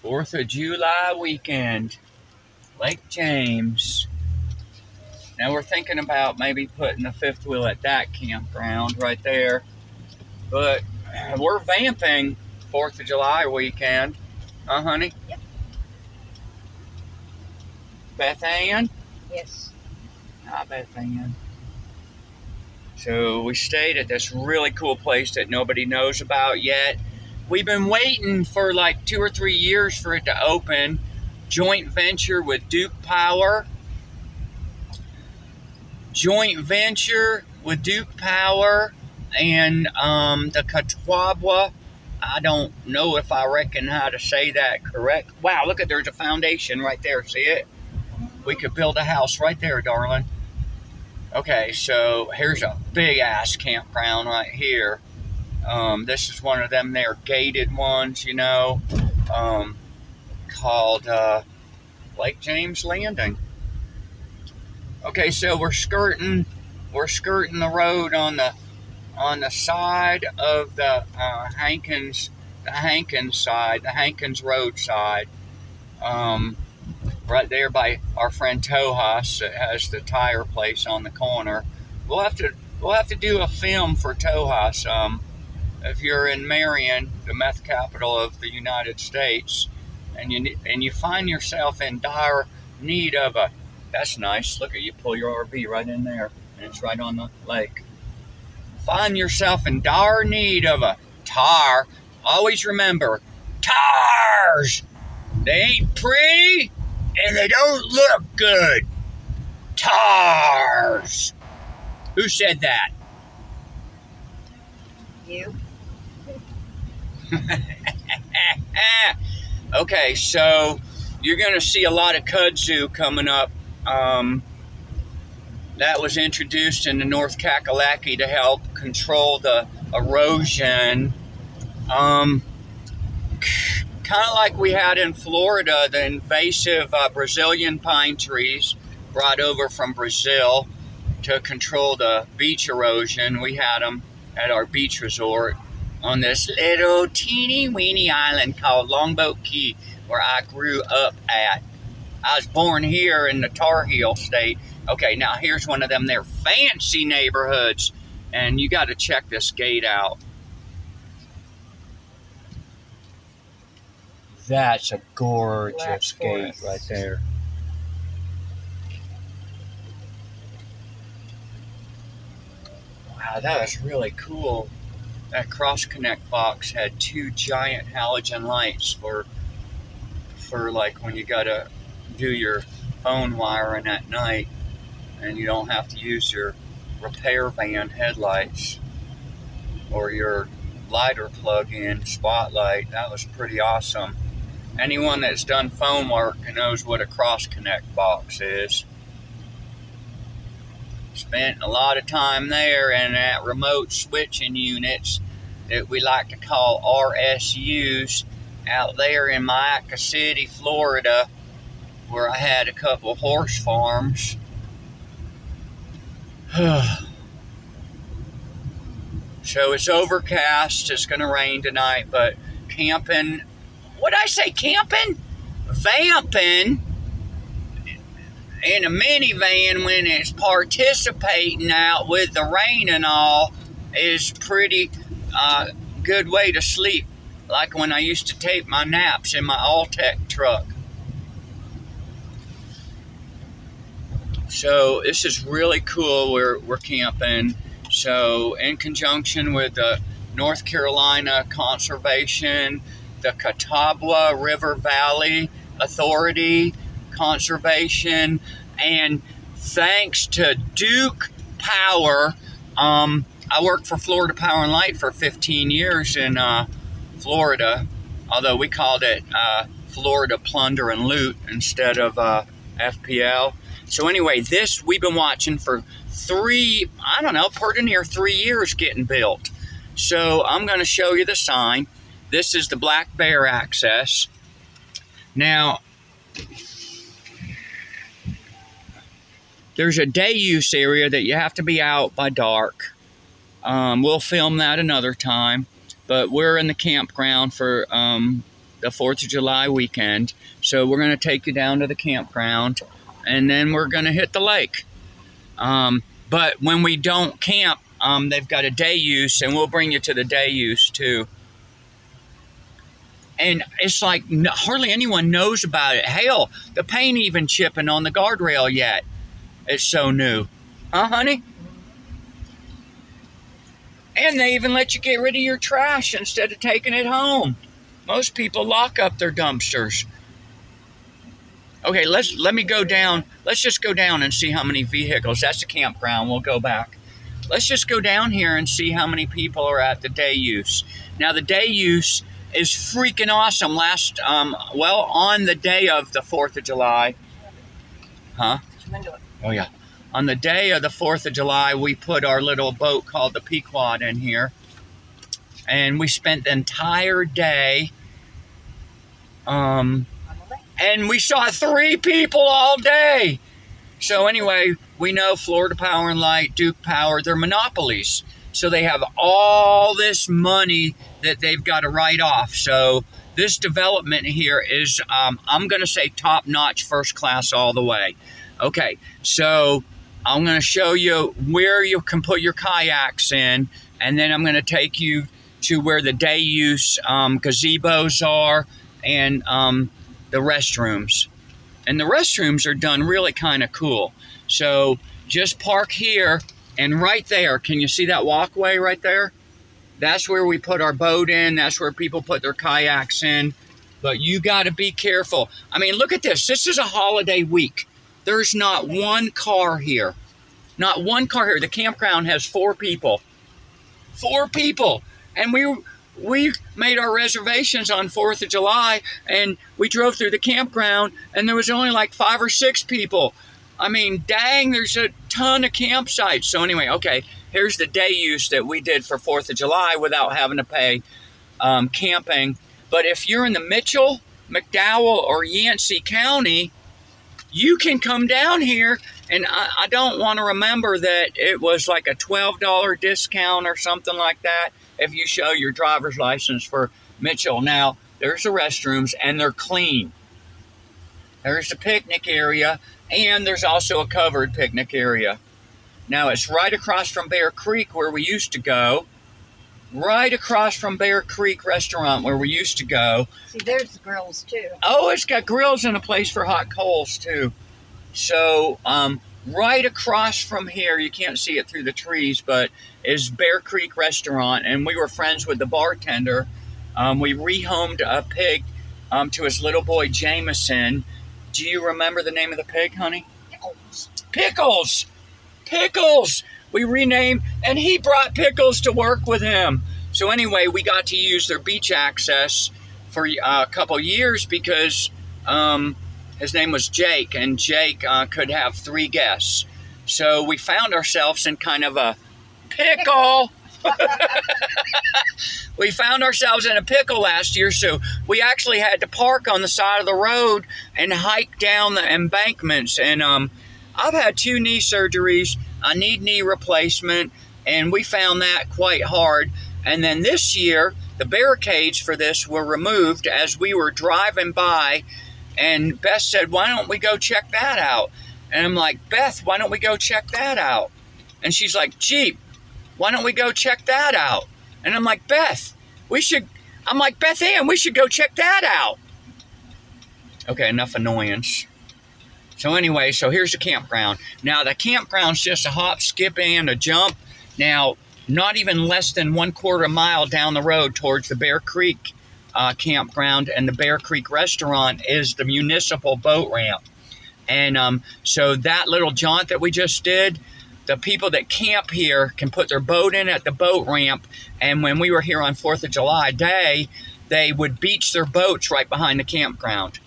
4th of July weekend, Lake James. Now we're thinking about maybe putting the fifth wheel at that campground right there. But we're vamping 4th of July weekend. Huh, honey? Yep. Beth Ann? Yes. Hi, Beth Ann. So we stayed at this really cool place that nobody knows about yet. We've been waiting for like 2 or 3 years for it to open. Joint venture with Duke Power. Joint venture with Duke Power and the Catawba. I don't know if I reckon how to say that correct. Wow, look at, there's a foundation right there. See it? We could build a house right there, darling. Okay, so here's a big ass campground right here. This is one of them there gated ones, you know, called Lake James Landing. Okay, so we're skirting the road on the side of the Hankins side, the Hankins Road side. Right there by our friend Tojas that has the tire place on the corner. We'll have to do a film for Tojas. If you're in Marion, the meth capital of the United States, and you find yourself in dire need of a, that's nice. Look at you, pull your RV right in there, and it's right on the lake. Find yourself in dire need of a tar. Always remember, tars. They ain't pretty, and they don't look good. Tars. Who said that? You. Okay, so you're going to see a lot of kudzu coming up. That was introduced in the North Kakalaki to help control the erosion. Kind of like we had in Florida, the invasive Brazilian pine trees brought over from Brazil to control the beach erosion. We had them at our beach resort on this little teeny weeny island called Longboat Key, where I grew up at. I was born here in the Tar Heel state. Okay, now here's one of them there fancy neighborhoods, and you got to check this gate out. That's a gorgeous gate right there. Wow, that was really cool. That cross-connect box had 2 giant halogen lights for like when you gotta do your phone wiring at night and you don't have to use your repair van headlights or your lighter plug-in spotlight. That was pretty awesome. Anyone that's done phone work knows what a cross-connect box is. Spent a lot of time there and at remote switching units that we like to call RSUs out there in Mayaca City, Florida, where I had a couple horse farms. So it's overcast, it's going to rain tonight, but camping, what'd I say, camping? Vamping in a minivan when it's participating out with the rain and all is pretty good way to sleep, like when I used to take my naps in my Alltech truck. So this is really cool. We're camping. So in conjunction with the North Carolina Conservation, the Catawba River Valley Authority Conservation, and thanks to Duke Power, I worked for Florida Power and Light for 15 years in Florida, although we called it Florida Plunder and Loot instead of FPL. So anyway, this we've been watching for pretty near 3 years getting built. So I'm going to show you the sign. This is the Black Bear access. Now, there's a day use area that you have to be out by dark. We'll film that another time, but we're in the campground for the 4th of July weekend. So we're going to take you down to the campground, and then we're going to hit the lake. But when we don't camp, they've got a day use, and we'll bring you to the day use too. And it's like hardly anyone knows about it. Hell, the paint even chipping on the guardrail yet. It's so new. Huh, honey? And they even let you get rid of your trash instead of taking it home. Most people lock up their dumpsters. Okay, let me go down. Let's just go down and see how many vehicles. That's the campground. We'll go back. Let's just go down here and see how many people are at the day use. Now, the day use is freaking awesome. On the day of the 4th of July. Huh? Oh, yeah. On the day of the 4th of July, we put our little boat called the Pequod in here. And we spent the entire day. And we saw 3 people all day. So anyway, we know Florida Power and Light, Duke Power, they're monopolies. So they have all this money that they've got to write off. So this development here is, I'm going to say top-notch, first class all the way. Okay, so I'm going to show you where you can put your kayaks in, and then I'm going to take you to where the day use gazebos are and the restrooms. And the restrooms are done really kind of cool. So just park here, and right there, can you see that walkway right there? That's where we put our boat in. That's where people put their kayaks in. But you got to be careful. I mean, look at this. This is a holiday week. There's not one car here. Not one car here. The campground has 4 people. 4 people. And we made our reservations on 4th of July, and we drove through the campground, and there was only like 5 or 6 people. I mean, dang, there's a ton of campsites. So anyway, okay, here's the day use that we did for 4th of July without having to pay camping. But if you're in the Mitchell, McDowell, or Yancey County, you can come down here, and I don't want to remember that it was like a $12 discount or something like that if you show your driver's license for Mitchell. Now, there's the restrooms, and they're clean. There's the picnic area, and there's also a covered picnic area. Now, it's right across from Bear Creek where we used to go. Right across from Bear Creek Restaurant where we used to go. See, there's the grills, too. Oh, it's got grills and a place for hot coals, too. So, right across from here, you can't see it through the trees, but is Bear Creek Restaurant, and we were friends with the bartender. We rehomed a pig to his little boy, Jameson. Do you remember the name of the pig, honey? Pickles. Pickles! Pickles! We renamed, and he brought Pickles to work with him. So anyway, we got to use their beach access for a couple years because his name was Jake, and Jake could have 3 guests. So we found ourselves in kind of a pickle. We found ourselves in a pickle last year, so we actually had to park on the side of the road and hike down the embankments. And I've had 2 knee surgeries. I need knee replacement, and we found that quite hard. And then this year, the barricades for this were removed as we were driving by, and Beth said, why don't we go check that out? And I'm like, Beth, why don't we go check that out? And she's like, Jeep, why don't we go check that out? And I'm like, Beth, Beth Ann, we should go check that out. Okay, enough annoyance. So anyway, so here's the campground. Now, the campground's just a hop, skip, and a jump. Now, not even less than 1/4 mile down the road towards the Bear Creek campground, and the Bear Creek restaurant is the municipal boat ramp. And so that little jaunt that we just did, the people that camp here can put their boat in at the boat ramp. And when we were here on 4th of July day, they would beach their boats right behind the campground.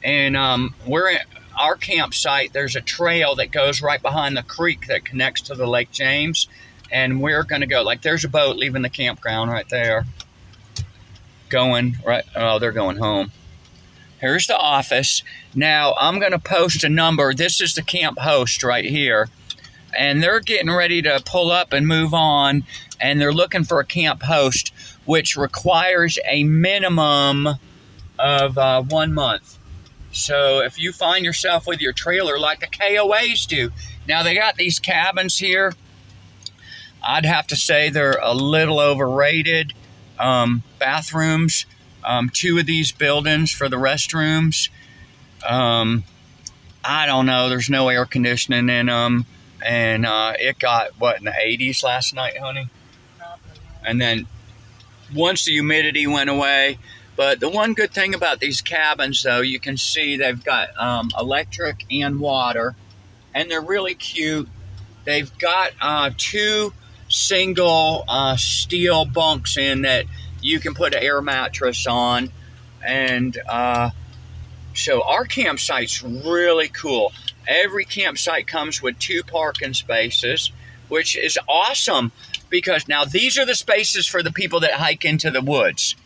And we're at our campsite. There's a trail that goes right behind the creek that connects to the Lake James. And we're going to go, like, there's a boat leaving the campground right there. Going right, oh, they're going home. Here's the office. Now, I'm going to post a number. This is the camp host right here. And they're getting ready to pull up and move on. And they're looking for a camp host, which requires a minimum of 1 month. So if you find yourself with your trailer like the KOAs do, now they got these cabins here. I'd have to say they're a little overrated. Bathrooms, 2 of these buildings for the restrooms. I don't know. There's no air conditioning in them. And it got, what, in the 80s last night, honey? And then once the humidity went away. But the one good thing about these cabins, though, you can see they've got electric and water. And they're really cute. They've got 2 single steel bunks in that you can put an air mattress on. And so our campsite's really cool. Every campsite comes with 2 parking spaces, which is awesome because now these are the spaces for the people that hike into the woods.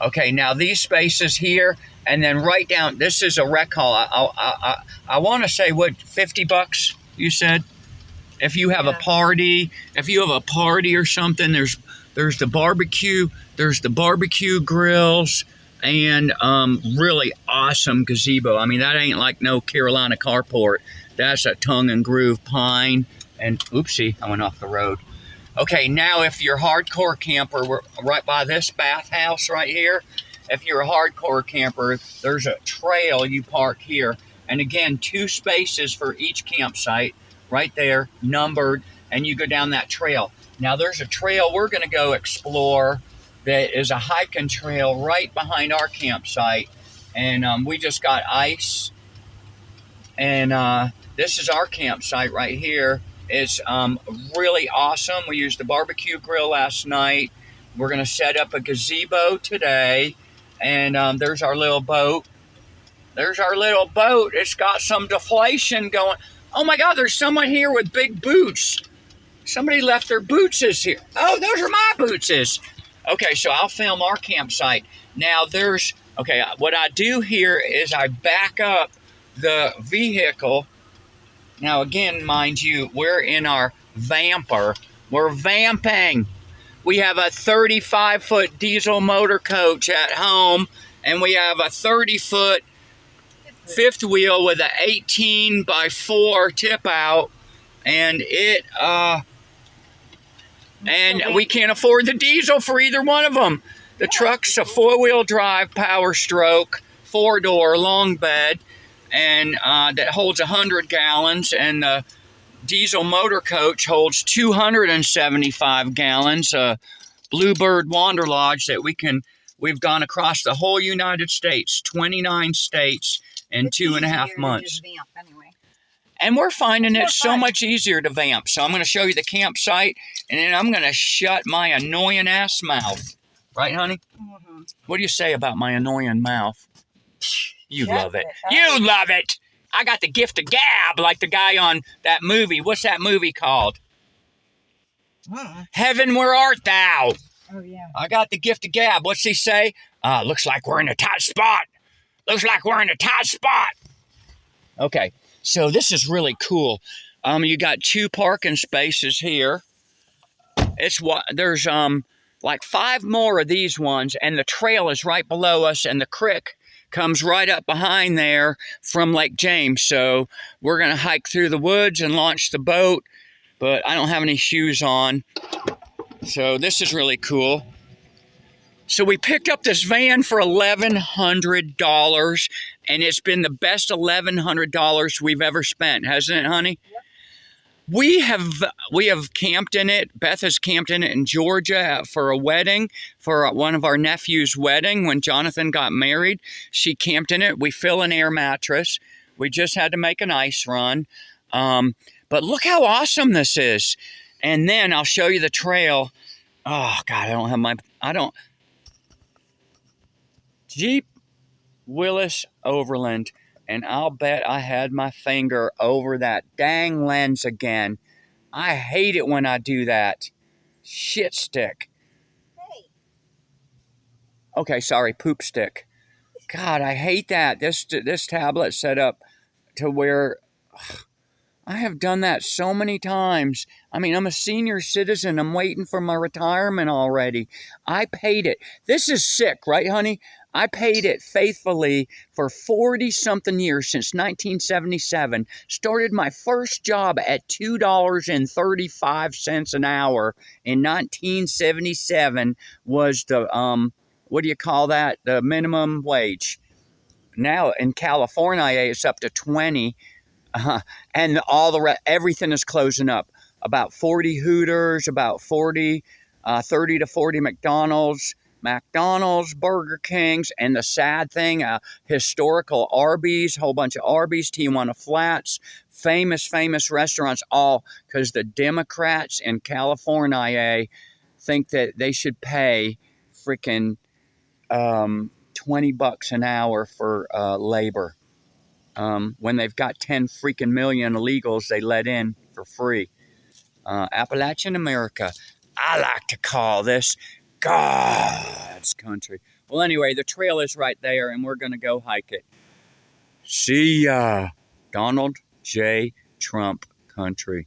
Okay, now these spaces here, and then right down, this is a rec hall. I want to say, what, $50 you said? If you have a party, or something, there's the barbecue, grills, and really awesome gazebo. I mean, that ain't like no Carolina carport. That's a tongue and groove pine. And oopsie, I went off the road. Okay, now if you're a hardcore camper, we're right by this bathhouse right here. If you're a hardcore camper, there's a trail you park here. And again, 2 spaces for each campsite right there, numbered, and you go down that trail. Now there's a trail we're gonna go explore that is a hiking trail right behind our campsite. And we just got ice. And this is our campsite right here. It's really awesome. We used the barbecue grill last night. We're gonna set up a gazebo today. And there's our little boat. It's got some deflation going. Oh my God, there's someone here with big boots. Somebody left their bootses here. Oh, those are my bootses. Okay, so I'll film our campsite. Now what I do here is I back up the vehicle. Now again, mind you, we're in our Vamper. We're vamping. We have a 35-foot diesel motor coach at home, and we have a 30-foot fifth wheel with an 18x4 tip out, and we can't afford the diesel for either one of them. The truck's a 4-wheel drive Power Stroke, 4-door long bed, and that holds 100 gallons, and the diesel motor coach holds 275 gallons. Bluebird Wander Lodge that we've gone across the whole United States, 29 states in 2.5 months. Anyway. And we're finding it so much easier to vamp. So I'm going to show you the campsite, and then I'm going to shut my annoying ass mouth. Right, honey? Mm-hmm. What do you say about my annoying mouth? You love it. You love it. I got the gift of gab like the guy on that movie. What's that movie called? Heaven, where art thou? Oh, yeah. I got the gift of gab. What's he say? Looks like we're in a tight spot. Looks like we're in a tight spot. Okay, so this is really cool. You got 2 parking spaces here. There's like 5 more of these ones, and the trail is right below us, and the creek comes right up behind there from Lake James. So we're going to hike through the woods and launch the boat, but I don't have any shoes on. So this is really cool. So we picked up this van for $1,100, and it's been the best $1,100 we've ever spent, hasn't it, honey? Yep. We have camped in it. Beth has camped in it in Georgia for a wedding, for one of our nephew's wedding. When Jonathan got married, she camped in it. We fill an air mattress. We just had to make an ice run. But look how awesome this is. And then I'll show you the trail. Oh, God, Jeep Willis Overland. And I'll bet I had my finger over that dang lens again. I hate it when I do that. Shit stick. Hey. Okay, sorry, poop stick. God, I hate that. This tablet's set up to where I have done that so many times. I mean, I'm a senior citizen. I'm waiting for my retirement already. I paid it. This is sick, right, honey? I paid it faithfully for 40-something years, since 1977. Started my first job at $2.35 an hour in 1977 was the, what do you call that? The minimum wage. Now in California, it's up to 20. And everything is closing up. About 40 Hooters, about 30 to 40 McDonald's, Burger Kings, and the sad thing, historical Arby's, whole bunch of Arby's, Tijuana Flats, famous restaurants, all because the Democrats in California think that they should pay freaking $20 an hour for labor. When they've got 10 freaking million illegals they let in for free. Appalachian America. I like to call this God's country. Well, anyway, the trail is right there, and we're going to go hike it. See ya. Donald J. Trump country.